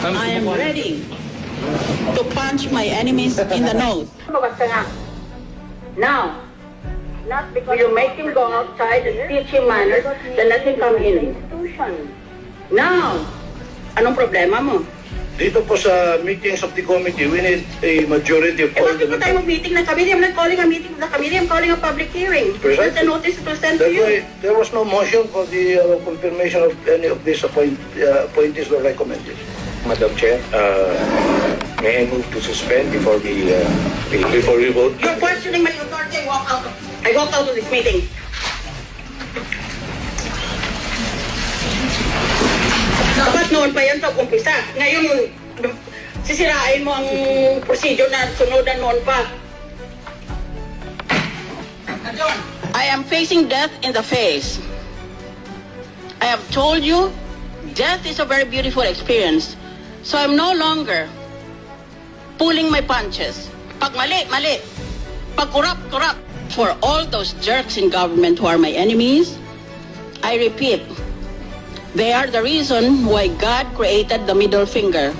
I am ready to punch my enemies in the nose. Now, not because you make him go outside and teach him manners, then let him come in. Now, anong problema mo? Dito po sa meetings of the committee, we need a majority of all Bakit po tayo mag-meeting ng committee? I'm not calling a meeting of the committee, I'm calling a public hearing. Precisely. That's a notice to send to That's you. why there was no motion for the confirmation of any of these appointees or recommended. Madam Chair, may I move to suspend before we vote? You're questioning my authority, walk out. I walked out of this meeting. Dapat noon pa yan pag-umpisa. Ngayon, sisirain mo ang procedure na sunodan noon pa. I am facing death in the face. I have told you, death is a very beautiful experience. So I'm no longer pulling my punches. Pag mali, mali. Pag corrupt, corrupt. For all those jerks in government who are my enemies, I repeat, they are the reason why God created the middle finger.